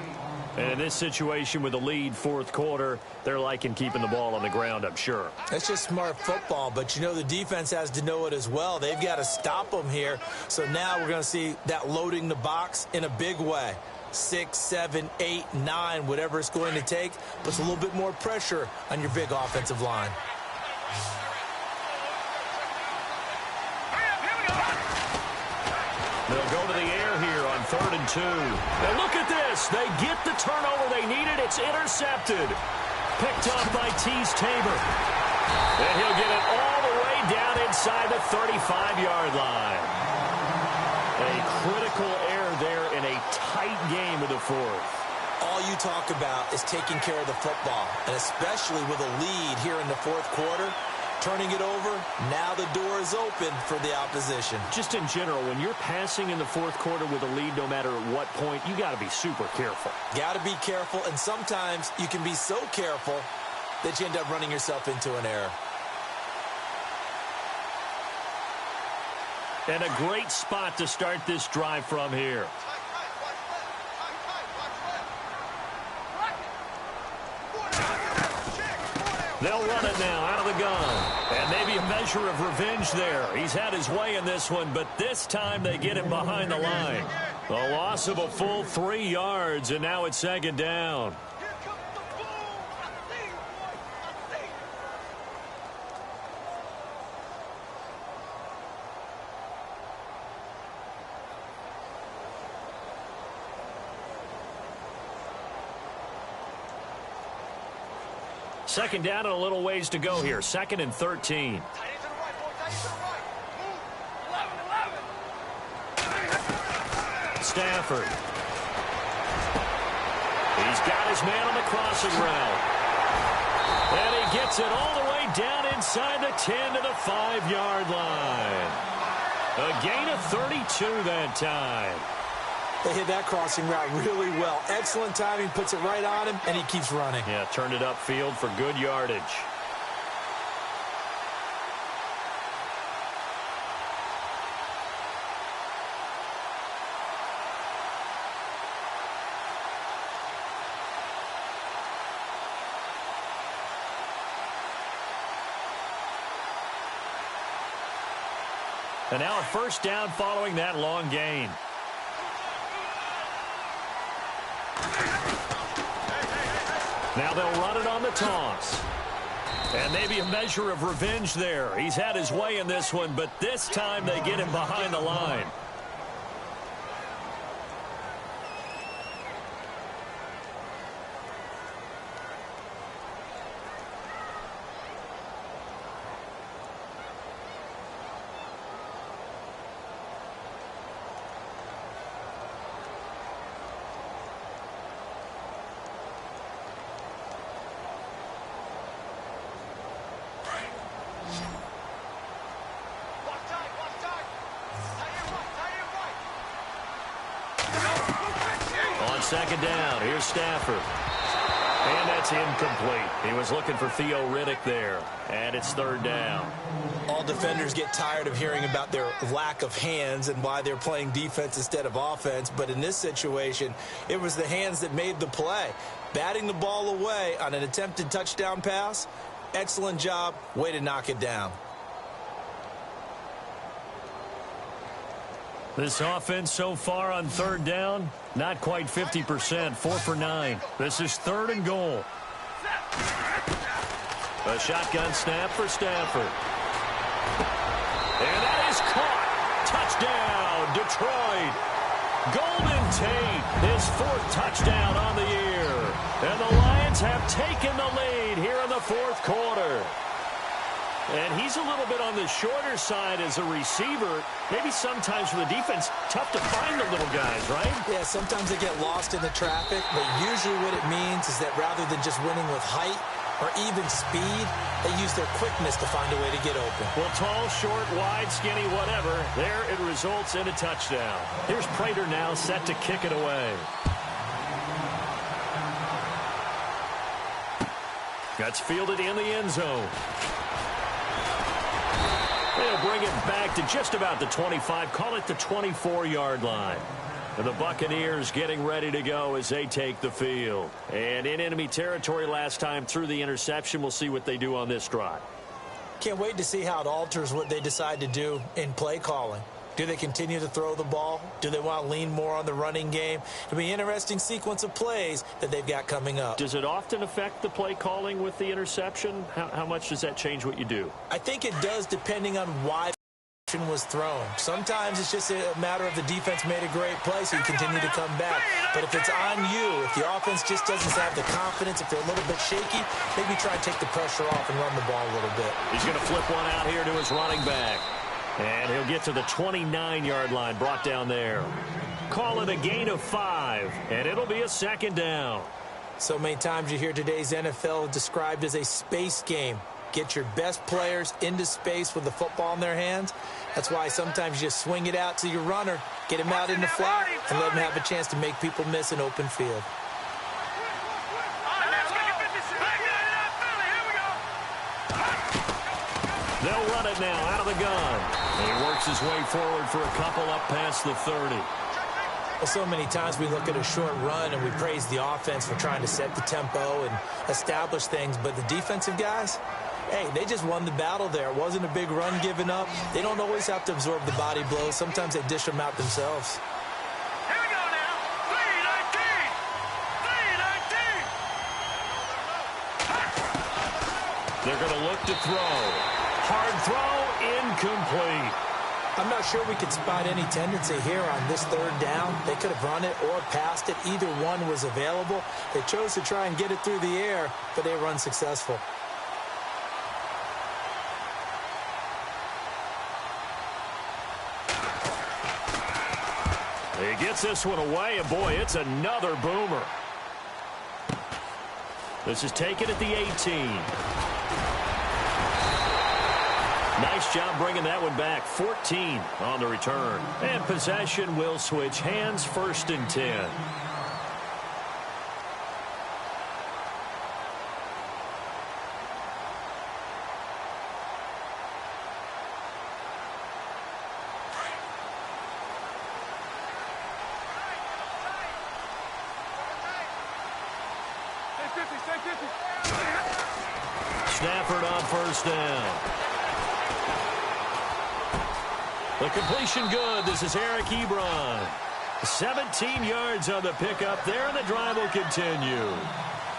[SPEAKER 1] And in this situation with the lead fourth quarter, they're liking keeping the ball on the ground, I'm sure.
[SPEAKER 3] That's just smart football, but you know the defense has to know it as well. They've got to stop them here. So now we're going to see that loading the box in a big way. 6, 7, 8, 9, whatever it's going to take, puts a little bit more pressure on your big offensive line.
[SPEAKER 1] They'll go to the air here on 3rd and 2. And look at this. They get the turnover they needed. It's intercepted. Picked up by Tease Tabor. And he'll get it all the way down inside the 35-yard line. A critical error there in a tight game of the fourth.
[SPEAKER 3] All you talk about is taking care of the football, and especially with a lead here in the fourth quarter. Turning it over, now the door is open for the opposition.
[SPEAKER 1] Just in general, when you're passing in the fourth quarter with a lead, no matter at what point, you got to be super careful.
[SPEAKER 3] Got to be careful, and sometimes you can be so careful that you end up running yourself into an error.
[SPEAKER 1] And a great spot to start this drive from here. They'll run it now out of the gun. And maybe a measure of revenge there. He's had his way in this one, but this time they get him behind the line. The loss of a full 3 yards, and now it's 2nd down. second down and a little ways to go here. 2nd and 13. Stafford. He's got his man on the crossing route. And he gets it all the way down inside the 10 to the 5-yard line. A gain of 32 that time.
[SPEAKER 3] They hit that crossing route really well. Excellent timing, puts it right on him, and he keeps running.
[SPEAKER 1] Yeah, turned it upfield for good yardage. And now a first down following that long gain. Now they'll run it on the toss. And maybe a measure of revenge there. He's had his way in this one, but this time they get him behind the line. Second down, here's Stafford. And that's incomplete. He was looking for Theo Riddick there. And it's 3rd down.
[SPEAKER 3] All defenders get tired of hearing about their lack of hands and why they're playing defense instead of offense. But in this situation, it was the hands that made the play. Batting the ball away on an attempted touchdown pass. Excellent job. Way to knock it down.
[SPEAKER 1] This offense so far on 3rd down, not quite 50%, 4 for 9. This is 3rd and goal. A shotgun snap for Stafford. And that is caught. Touchdown, Detroit. Golden Tate, his 4th touchdown on the year. And the Lions have taken the lead here in the 4th quarter. And he's a little bit on the shorter side as a receiver. Maybe sometimes for the defense, tough to find the little guys, right?
[SPEAKER 3] Yeah, sometimes they get lost in the traffic, but usually what it means is that rather than just winning with height or even speed, they use their quickness to find a way to get open.
[SPEAKER 1] Well, tall, short, wide, skinny, whatever, there it results in a touchdown. Here's Prater now set to kick it away. That's fielded in the end zone. They'll bring it back to just about the 25, call it the 24-yard line. And the Buccaneers getting ready to go as they take the field. And in enemy territory last time through the interception. We'll see what they do on this drive.
[SPEAKER 3] Can't wait to see how it alters what they decide to do in play calling. Do they continue to throw the ball? Do they want to lean more on the running game? It'll be an interesting sequence of plays that they've got coming up.
[SPEAKER 1] Does it often affect the play calling with the interception? How much does that change what you do?
[SPEAKER 3] I think it does depending on why the interception was thrown. Sometimes it's just a matter of the defense made a great play, so you continue to come back. But if it's on you, if the offense just doesn't have the confidence, if they're a little bit shaky, maybe try and take the pressure off and run the ball a little bit.
[SPEAKER 1] He's going to flip one out here to his running back. And he'll get to the 29-yard line, brought down there. Call it a gain of 5, and it'll be a 2nd down.
[SPEAKER 3] So many times you hear today's NFL described as a space game. Get your best players into space with the football in their hands. That's why sometimes you just swing it out to your runner, get him out in the flat, and let him have a chance to make people miss an open field.
[SPEAKER 1] They'll run it now out of the gun. And he works his way forward for a couple up past the 30.
[SPEAKER 3] Well, so many times we look at a short run and we praise the offense for trying to set the tempo and establish things, but the defensive guys, hey, they just won the battle there. It wasn't a big run given up. They don't always have to absorb the body blows. Sometimes they dish them out themselves.
[SPEAKER 2] Here we go now. 3-19.
[SPEAKER 1] They're going to look to throw. Hard throw, incomplete.
[SPEAKER 3] I'm not sure we could spot any tendency here on this third down. They could have run it or passed it. Either one was available. They chose to try and get it through the air, but they were unsuccessful.
[SPEAKER 1] He gets this one away, and boy, it's another boomer. This is taken at the 18. Nice job bringing that one back. 14 on the return. And possession will switch hands, 1st and 10. Stafford on 1st down. The completion good. This is Eric Ebron. 17 yards on the pickup there, and the drive will continue.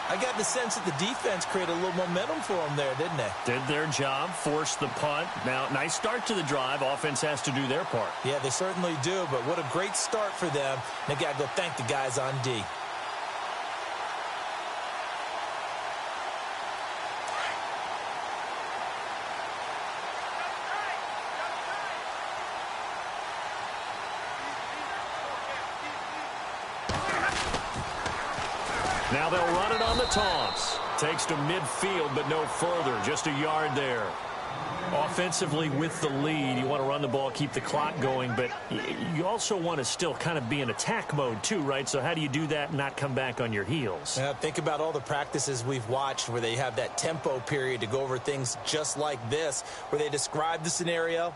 [SPEAKER 3] I got the sense that the defense created a little momentum for them there, didn't they?
[SPEAKER 1] Did their job, forced the punt. Now, nice start to the drive. Offense has to do their part.
[SPEAKER 3] Yeah, they certainly do, but what a great start for them. They got to go thank the guys on D.
[SPEAKER 1] Now they'll run it on the toss. Takes to midfield, but no further. Just a yard there. Offensively with the lead, you want to run the ball, keep the clock going, but you also want to still kind of be in attack mode too, right? So how do you do that and not come back on your heels?
[SPEAKER 3] Yeah, think about all the practices we've watched where they have that tempo period to go over things just like this, where they describe the scenario,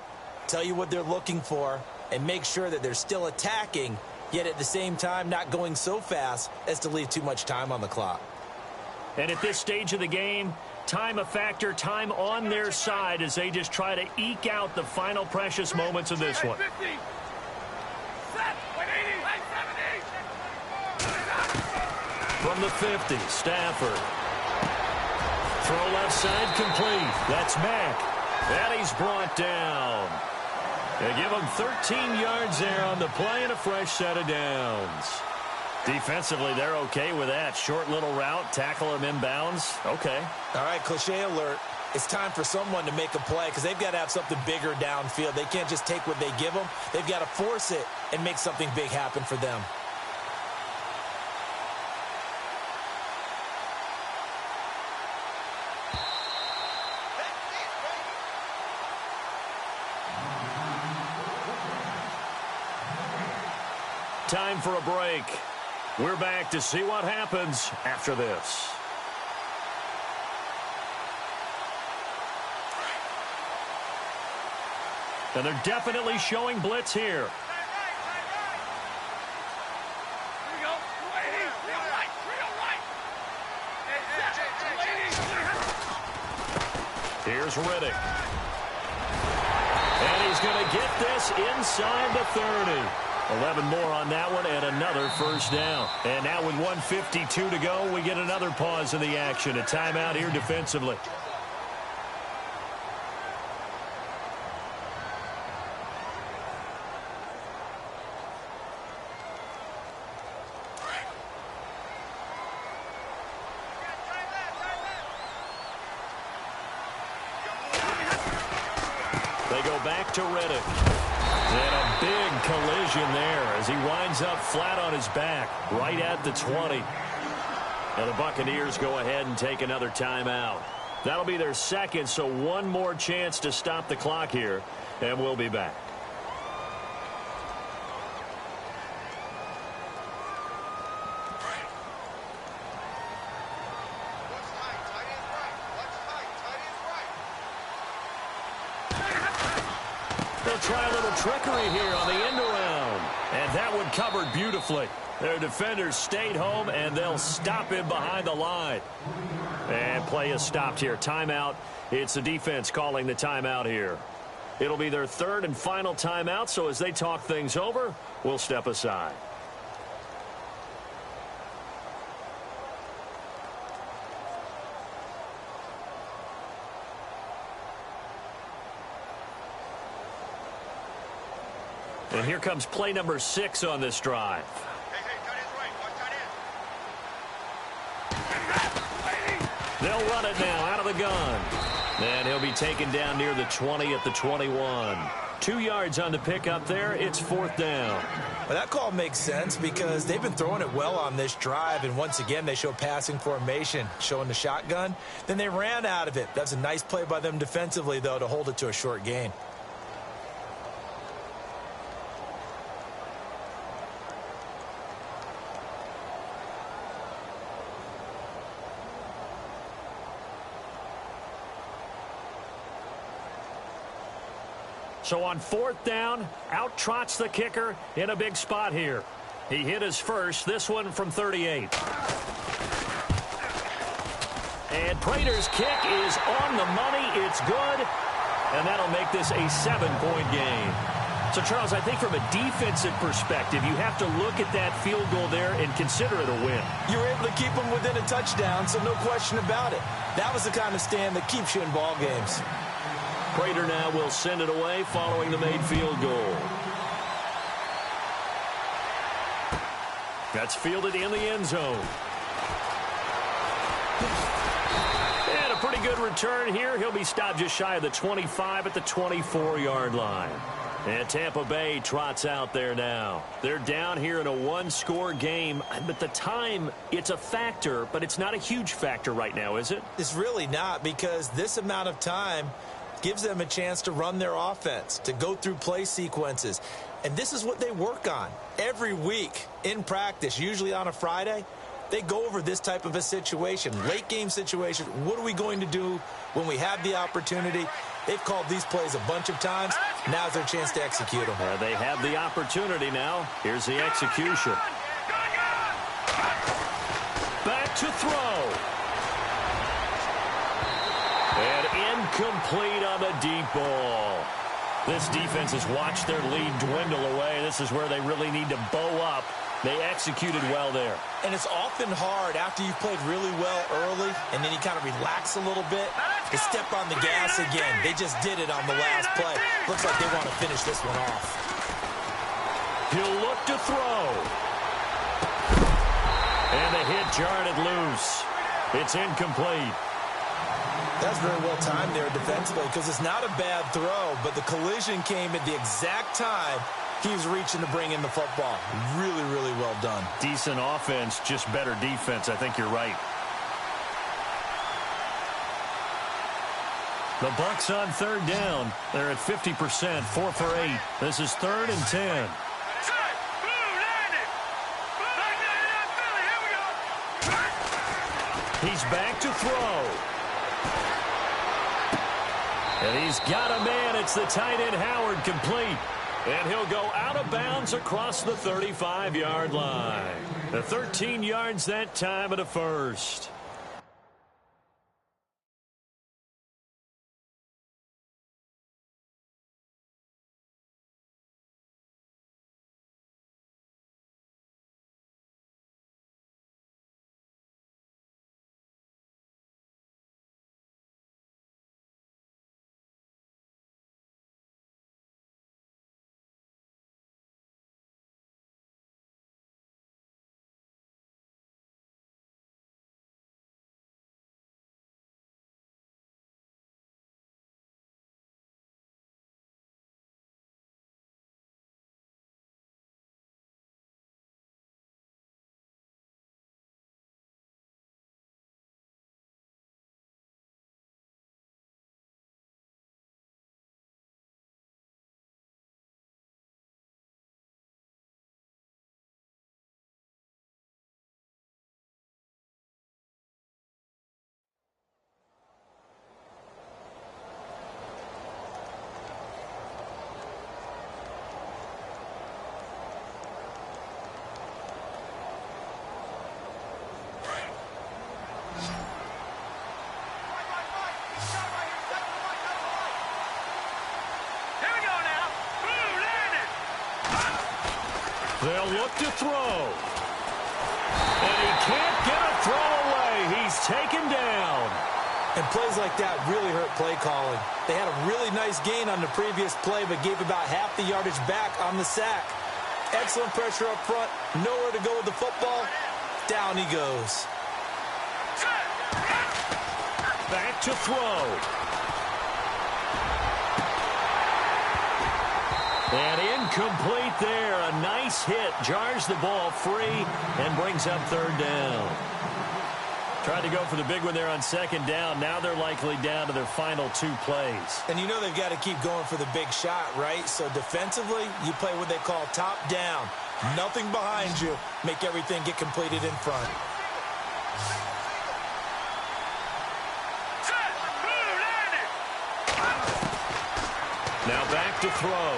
[SPEAKER 3] tell you what they're looking for, and make sure that they're still attacking, yet at the same time not going so fast as to leave too much time on the clock.
[SPEAKER 1] And at this stage of the game, time a factor, time on their side as they just try to eke out the final precious moments of this one. From the 50, Stafford. Throw left side complete. That's Mack. And he's brought down. They give him 13 yards there on the play and a fresh set of downs. Defensively, they're okay with that. Short little route, tackle him inbounds. Okay.
[SPEAKER 3] All right, cliche alert. It's time for someone to make a play because they've got to have something bigger downfield. They can't just take what they give them. They've got to force it and make something big happen for them.
[SPEAKER 1] Time for a break. We're back to see what happens after this. And they're definitely showing blitz here. Here's Riddick. And he's going to get this inside the 30. 11 more on that one and another first down. And now with 1:52 to go, we get another pause in the action. A timeout here defensively. They go back to Riddick. And a big collision there as he winds up flat on his back right at the 20. And the Buccaneers go ahead and take another timeout. That'll be their second, so one more chance to stop the clock here, and we'll be back. They'll try a little trickery here on the end around. And that one covered beautifully. Their defenders stayed home, and they'll stop him behind the line. And play is stopped here. Timeout. It's the defense calling the timeout here. It'll be their third and final timeout, so as they talk things over, we'll step aside. And here comes play number 6 on this drive. They'll run it now out of the gun. And he'll be taken down near the 20 at the 21. 2 yards on the pickup there. It's 4th down.
[SPEAKER 3] Well, that call makes sense because they've been throwing it well on this drive, and once again they show passing formation, showing the shotgun. Then they ran out of it. That's a nice play by them defensively, though, to hold it to a short gain.
[SPEAKER 1] So on 4th down, out trots the kicker in a big spot here. He hit his first, this one from 38. And Prater's kick is on the money. It's good. And that'll make this a 7-point game. So, Charles, I think from a defensive perspective, you have to look at that field goal there and consider it a win.
[SPEAKER 3] You were able to keep them within a touchdown, so no question about it. That was the kind of stand that keeps you in ball games.
[SPEAKER 1] Prater now will send it away following the made field goal. That's fielded in the end zone. And a pretty good return here. He'll be stopped just shy of the 25 at the 24-yard line. And Tampa Bay trots out there now. They're down here in a one-score game, but the time, it's a factor, but it's not a huge factor right now, is it?
[SPEAKER 3] It's really not, because this amount of time gives them a chance to run their offense, to go through play sequences. And this is what they work on every week in practice, usually on a Friday. They go over this type of a situation, late game situation. What are we going to do when we have the opportunity? They've called these plays a bunch of times. Now's their chance to execute them.
[SPEAKER 1] They have the opportunity now. Here's the execution. Back to throw. And incomplete on the deep ball. This defense has watched their lead dwindle away. This is where they really need to bow up. They executed well there.
[SPEAKER 3] And it's often hard after you've played really well early and then you kind of relax a little bit to step on the gas again. They just did it on the last play. Looks like they want to finish this one off.
[SPEAKER 1] He'll look to throw. And the hit jarred it loose. It's incomplete.
[SPEAKER 3] That's very well timed there defensively, because it's not a bad throw, but the collision came at the exact time he was reaching to bring in the football. Really, really well done.
[SPEAKER 1] Decent offense, just better defense. I think you're right. The Bucs on 3rd down. They're at 50%, 4 for 8. This is 3rd and 10. He's back to throw. And he's got a man. It's the tight end, Howard, complete. And he'll go out of bounds across the 35-yard line. The 13 yards that time at a first. They'll look to throw. And he can't get a throw away. He's taken down.
[SPEAKER 3] And plays like that really hurt play calling. They had a really nice gain on the previous play, but gave about half the yardage back on the sack. Excellent pressure up front. Nowhere to go with the football. Down he goes.
[SPEAKER 1] Back to throw. And incomplete there. A nice hit. Jars the ball free and brings up third down. Tried to go for the big one there on second down. Now they're likely down to their final 2 plays.
[SPEAKER 3] And you know they've got to keep going for the big shot, right? So defensively, you play what they call top down. Nothing behind you. Make everything get completed in front.
[SPEAKER 1] Now back to throw.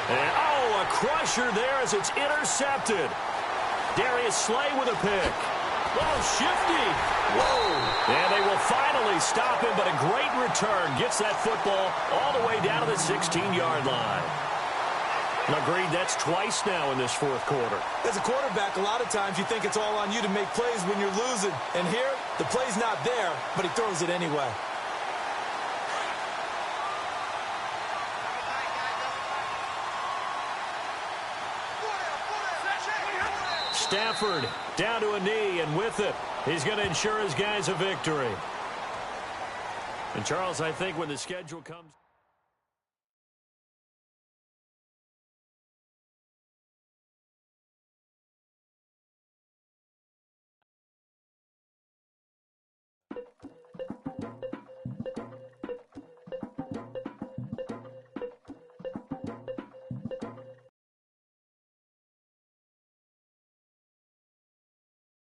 [SPEAKER 1] And, a crusher there as it's intercepted. Darius Slay with a pick. Oh, shifty. Whoa. And they will finally stop him, but a great return. Gets that football all the way down to the 16-yard line. Agreed, that's twice now in this fourth quarter.
[SPEAKER 3] As a quarterback, a lot of times you think it's all on you to make plays when you're losing. And here, the play's not there, but he throws it anyway.
[SPEAKER 1] Stafford down to a knee, and with it, he's going to ensure his guys a victory. And, Charles, I think when the schedule comes...